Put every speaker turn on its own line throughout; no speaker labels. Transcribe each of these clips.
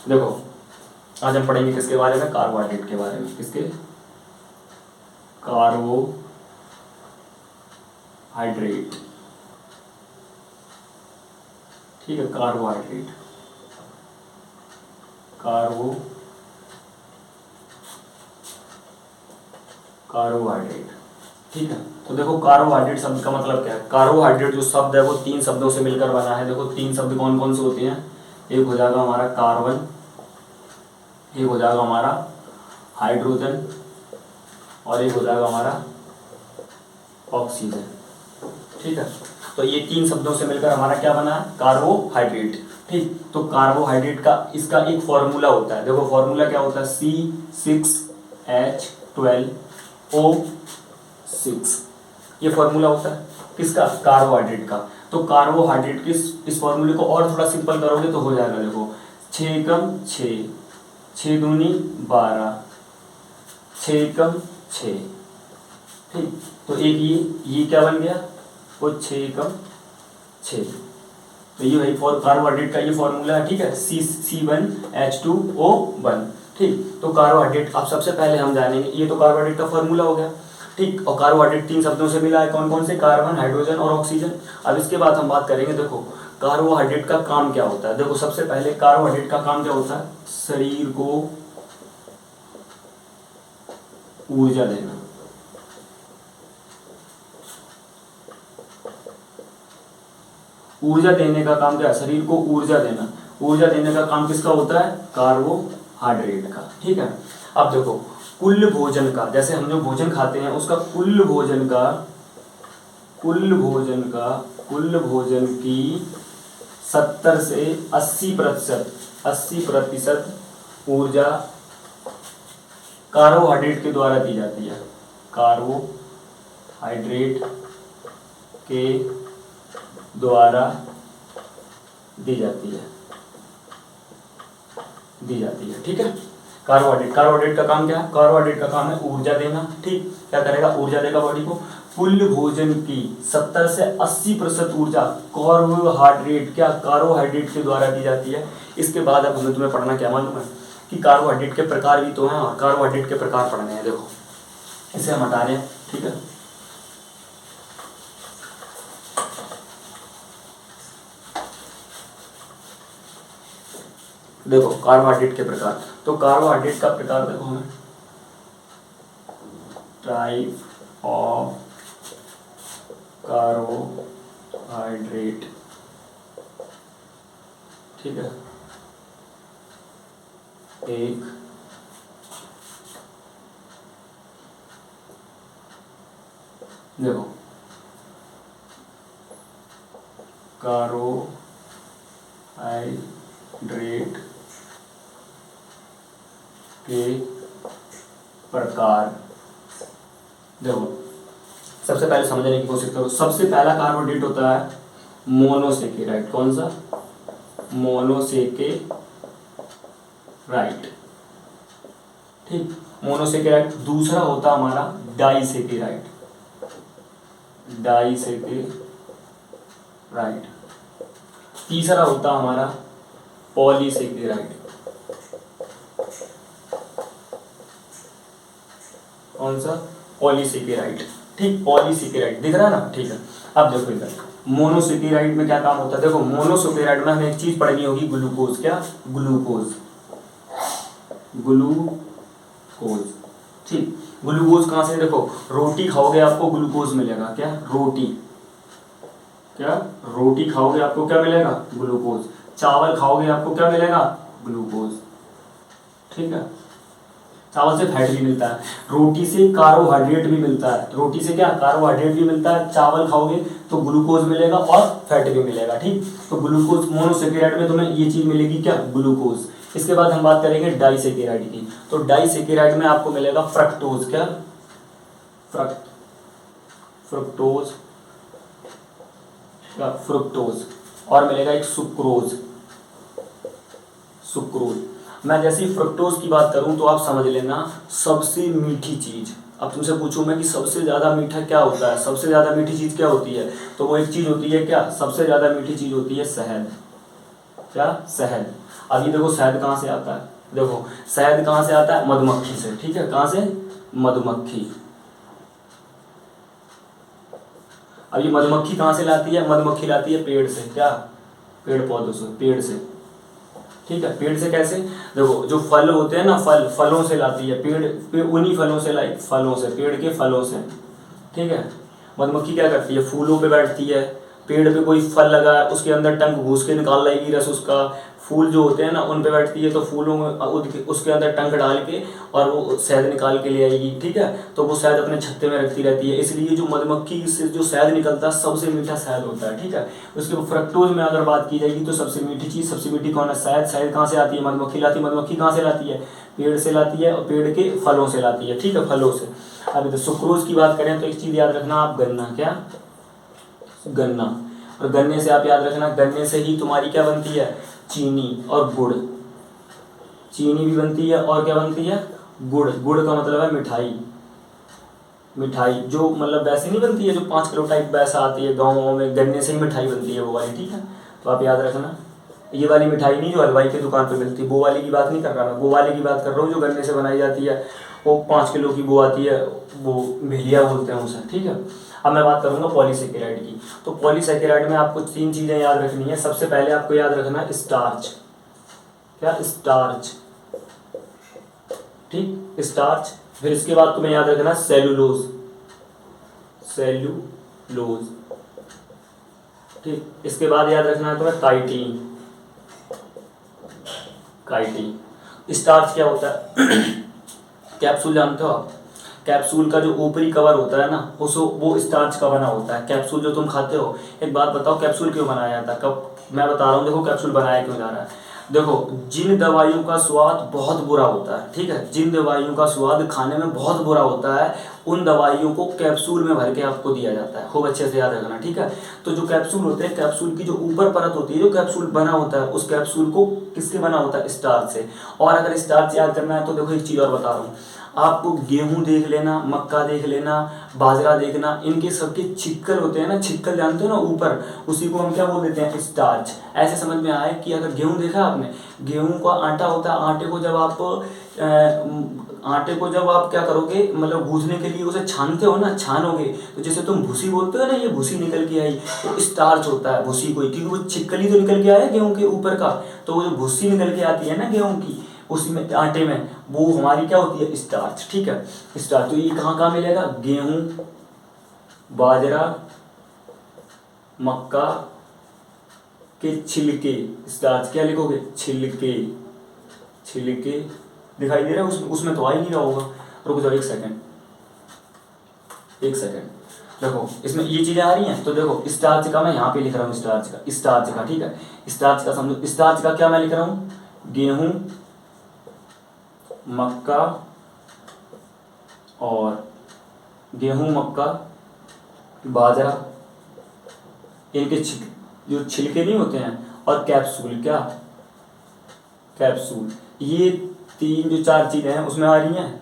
देखो आज हम पढ़ेंगे किसके बारे में, कार्बोहाइड्रेट के बारे में। किसके? कार्बोहाइड्रेट। ठीक है, कार्बोहाइड्रेट, कार्बोहाइड्रेट। ठीक है, तो देखो कार्बोहाइड्रेट शब्द का मतलब क्या है। कार्बोहाइड्रेट जो शब्द है वो 3 शब्दों से मिलकर बना है। देखो 3 शब्द कौन कौन से होते हैं। एक हो जाएगा हमारा कार्बन, एक हो जाएगा हमारा हाइड्रोजन, और एक हो जाएगा हमारा ऑक्सीजन। ठीक है, तो ये 3 शब्दों से मिलकर हमारा क्या बना है, कार्बोहाइड्रेट। ठीक, तो कार्बोहाइड्रेट का इसका एक फॉर्मूला होता है। देखो फॉर्मूला क्या होता है, C6H12O6। ये फॉर्मूला होता है किसका, कार्बोहाइड्रेट का। तो कार्बोहाइड्रेट के इस फॉर्मूले को और थोड़ा सिंपल करोगे तो हो जाएगा। देखो 6 एकम 6, 6 दूनी 12, 6 एकम 6। ठीक, तो एक ये क्या बन गया, वो 6 एकम 6। तो ये वही कार्बोहाइड्रेट का ये फॉर्मूला है। ठीक है, C1H2O1। ठीक, तो कार्बोहाइड्रेट अब सबसे पहले हम जानेंगे, ये तो कार्बोहाइड्रेट का फॉर्मूला हो गया। ठीक, और कार्बोहाइड्रेट 3 शब्दों से मिला है, कौन कौन से, कार्बन, हाइड्रोजन और ऑक्सीजन। अब इसके बाद हम बात करेंगे, देखो कार्बोहाइड्रेट का काम क्या होता है। देखो सबसे पहले कार्बोहाइड्रेट का काम क्या होता है, शरीर को ऊर्जा देना। ऊर्जा देने का काम क्या है, शरीर को ऊर्जा देना। ऊर्जा देने का काम किसका होता है, कार्बोहाइड्रेट का। ठीक है, अब देखो कुल भोजन का, जैसे हम जो भोजन खाते हैं उसका कुल भोजन की 70 से 80% ऊर्जा कार्बोहाइड्रेट के द्वारा दी जाती है। कार्बोहाइड्रेट के द्वारा दी जाती है। ठीक है, कार्बोहाइड्रेट का काम क्या है, कार्बोहाइड्रेट का काम है ऊर्जा देना। ठीक, क्या करेगा, ऊर्जा देगा बॉडी को। कुल भोजन की 70 से 80% ऊर्जा कार्बोहाइड्रेट के द्वारा दी जाती है। इसके बाद अब हमें तुम्हें पढ़ना क्या मालूम है कि कार्बोहाइड्रेट के प्रकार भी तो हैं, और कार्बोहाइड्रेट के प्रकार पढ़ने हैं। देखो इसे हम हटा रहे हैं। ठीक है, देखो कार्बोहाइड्रेट के प्रकार, तो कार्बोहाइड्रेट का प्रकार देखो हमें, टाइप ऑफ कार्बोहाइड्रेट। ठीक है, एक देखो कार्बोहाइड्रेट के प्रकार। देखो सबसे पहले समझने की कोशिश करो। सबसे पहला कार्बोहाइड्रेट होता है मोनोसेकेराइड। कौन सा, मोनोसेकेराइड। ठीक, मोनोसेकेराइड। दूसरा होता हमारा डाइसेकेराइड। तीसरा होता हमारा पॉलीसेकेराइड। कौन सा, पॉलीसेकेराइड। ठीक, पॉलीसेकेराइड दिख रहा है ना। ठीक है, अब देखो इधर मोनोसेकेराइड में क्या काम होता है। देखो मोनोसेकेराइड में हमें एक चीज पढ़नी होगी, ग्लूकोज। क्या, ग्लूकोज। ठीक, ग्लूकोज कहाँ से, देखो रोटी खाओगे आपको ग्लूकोज मिलेगा। क्या, रोटी खाओगे आपको क्या मिलेगा, ग्लूकोज। चावल खाओगे आपको क्या मिलेगा, ग्लूकोज। ठीक है, चावल से फैट भी मिलता है, रोटी से कार्बोहाइड्रेट भी मिलता है। रोटी से क्या, कार्बोहाइड्रेट भी मिलता है। चावल खाओगे तो ग्लूकोज मिलेगा और फैट भी मिलेगा। ठीक, तो ग्लूकोज मोनोसेकेराइड में तुम्हें ये चीज मिलेगी, क्या, ग्लूकोज। इसके बाद हम बात करेंगे डाइसेकेराइड की। तो डाइसेकेराइड में आपको मिलेगा फ्रक्टोज। क्या, फ्रुक्टोज। और मिलेगा एक सुक्रोज। मैं जैसे ही फ्रक्टोज की बात करूं तो आप समझ लेना सबसे मीठी चीज। अब तुमसे पूछूं मैं कि सबसे ज्यादा मीठा क्या होता है, सबसे ज्यादा मीठी चीज क्या होती है, तो वो एक चीज होती है, क्या, सबसे ज्यादा मीठी चीज होती है शहद। क्या, शहद। अब ये देखो शहद कहाँ से आता है, देखो शहद कहाँ से आता है, मधुमक्खी से, ठीक है, कहाँ से, मधुमक्खी। अब ये मधुमक्खी कहाँ से लाती है, मधुमक्खी लाती है पेड़ से, क्या, पेड़ पौधों से, पेड़ से, ठीक है, पेड़ से कैसे, देखो जो फल होते हैं ना, फलों से लाती है, पेड़ उन्हीं फलों से लाई, फलों से, पेड़ के फलों से, ठीक है। मधुमक्खी क्या करती है, फूलों पे बैठती है, पेड़ पे कोई फल लगा है उसके अंदर टंक घुस के निकाल लाएगी रस उसका, फूल जो होते हैं ना उन पे बैठती है तो फूलों में उसके अंदर टंक डाल के और वो शहद निकाल के ले आएगी, ठीक है। तो वो शहद अपने छत्ते में रखती रहती है, इसलिए जो मधुमक्खी से जो शहद निकलता है सबसे मीठा शहद होता है, ठीक है। उसके फ्रक्टोज में अगर बात की जाएगी तो सबसे मीठी चीज़, सबसे मीठी कौन है, शहद। शहद कहाँ से आती है, मधुमक्खी लाती है। मधुमक्खी कहाँ से लाती है, पेड़ से लाती है और पेड़ के फलों से लाती है, ठीक है, फलों से। अभी तो सुक्रोज की बात करें तो एक चीज़ याद रखना आप, गन्ना, क्या, गन्ना। और गन्ने से आप याद रखना, गन्ने से ही तुम्हारी क्या बनती है, चीनी और गुड़, चीनी भी बनती है और क्या बनती है, गुड़। गुड़ का मतलब है मिठाई, मिठाई जो मतलब वैसे नहीं बनती है जो 5 किलो टाइप वैसा आती है गाँव में, गन्ने से ही मिठाई बनती है वो वाली, ठीक है। तो आप याद रखना, ये वाली मिठाई नहीं जो हलवाई की दुकान पे मिलती है, वो वाली की बात नहीं कर रहा मैं, वो वाली की बात कर रहा हूँ जो गन्ने से बनाई जाती है, वो 5 किलो की वो आती है, वो भेलिया बोलते हैं उसे, ठीक है। अब मैं बात करूँगा पॉलीसेकेराइड की। तो पॉलीसेकेराइड में आपको 3 चीज़ें याद रखनी है। सबसे पहले आपको याद रखना है स्टार्च, क्या, स्टार्च, ठीक, स्टार्च। फिर इसके बाद तुम्हें याद रखना सेलुलोज, सेलुलोज, ठीक। इसके बाद याद रखना है तुम्हें काइटिन, काइटिन। स्टार्च क्या होता है कैप्सूल जानते हो आप, कैप्सूल का जो ऊपरी कवर होता है ना वो स्टार्च का बना होता है। कैप्सूल जो तुम खाते हो, एक बात बताओ कैप्सूल क्यों बनाया जाता है, कब, मैं बता रहा हूँ, देखो कैप्सूल बनाया क्यों जा रहा है। देखो जिन दवाइयों का स्वाद बहुत बुरा होता है, ठीक है, जिन दवाइयों का स्वाद खाने में बहुत बुरा होता है उन दवाइयों को कैप्सूल में भर के आपको दिया जाता है, खूब अच्छे से याद रखना, ठीक है। तो जो कैप्सूल होते हैं, कैप्सूल की जो ऊपर परत होती है, जो कैप्सूल बना होता है, उस कैप्सूल को किसके बना होता है, स्टार्च से। और अगर स्टार्च याद करना है तो देखो एक चीज़ और बता रहा हूँ आपको, गेहूं देख लेना, मक्का देख लेना, बाजरा देखना, इनके सबके छिक्कल होते हैं ना, छिक्कल जानते हो ना ऊपर, उसी को हम क्या बोल देते हैं, स्टार्च। ऐसे समझ में आए कि अगर गेहूं देखा आपने, गेहूं का आटा होता है, आटे को जब आप क्या करोगे, मतलब गूंथने के लिए उसे छानते हो ना, छानोगे तो जैसे तुम भूसी बोलते हो ना, ये भूसी निकल के आई, तो स्टार्च होता है भूसी को, क्योंकि वो छिक्कली तो निकल के आया गेहूं के ऊपर का, तो वो जो भूसी निकल के आती है ना गेहूं की, उसमें आटे में, वो हमारी क्या होती है, स्टार्च, ठीक है, स्टार्च। तो ये कहाँ कहाँ मिलेगा, गेहूं, बाजरा, मक्का के छिलके, स्टार्च, क्या लिखोगे, छिलके, छिलके, दिखाई दे रहा है उसमें तो आ ही नहीं रहा होगा, रुक जाओ एक सेकंड, एक सेकंड, देखो इसमें ये चीजें आ रही हैं, तो देखो स्टार्च का मैं यहाँ पे लिख रहा हूँ, स्टार्च का, ठीक है, स्टार्च का समझो, स्टार्च का क्या मैं लिख रहा हूँ, गेहूं, मक्का, और गेहूं, मक्का, बाजरा, इनके जो छिलके नहीं होते हैं, और कैप्सूल, क्या, कैप्सूल, ये 3 जो 4 चीज़ें हैं उसमें आ रही हैं,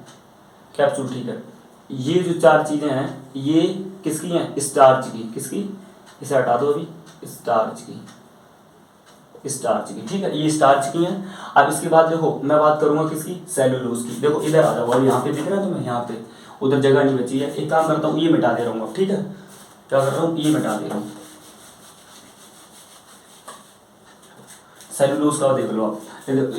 कैप्सूल, ठीक है। ये जो 4 चीज़ें हैं ये किसकी हैं, स्टार्च की, किसकी, इसे हटा दो अभी, स्टार्च की, स्टार्च की, ठीक है, ये स्टार्च की हैं। अब इसके बाद देखो मैं बात करूंगा किसकी, सेलुलोज की। देखो इधर आ जाओ, अब यहाँ पे दिख रहा है तुम्हें, यहाँ पे, उधर जगह नहीं बची है, एक काम करता हूँ, ये मिटा दे रहा हूँ, ठीक है, क्या कर रहा हूँ, ये मिटा दे रहा हूँ, सेलुलोज का देख लो आप,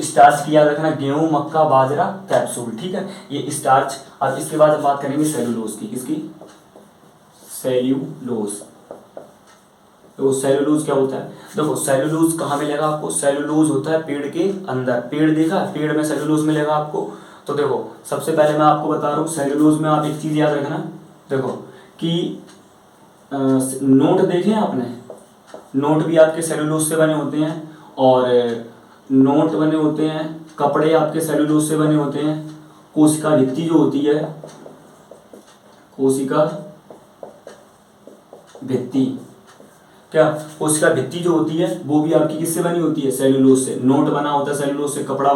स्टार्च की याद रखना, गेहूं, मक्का, बाजरा, कैप्सूल, ठीक है, ये स्टार्च। अब इसके बाद हम बात करेंगे सेलुलोज की, किसकी, सेल्यूलोज। तो सेलुलोज क्या होता है, देखो सेलुलोज कहाँ मिलेगा आपको, सेलुलोज होता है पेड़ के अंदर, पेड़ देखा, पेड़ में सेलुलोज मिलेगा आपको। तो देखो सबसे पहले मैं आपको बता रहा हूँ सेलुलोज में आप एक चीज़ याद रखना, देखो कि नोट देखे आपने, नोट भी आपके सेलुलोज से बने होते हैं, और नोट बने होते हैं, कपड़े आपके सेलुलोज से बने होते हैं, कोशिका भित्ति जो होती है, कोशिका भित्ति, क्या, कोशिका भित्ति जो होती है वो भी आपकी किससे बनी होती है, सेलुलोज से। नोट बना होता है सेलुलोज से, कपड़ा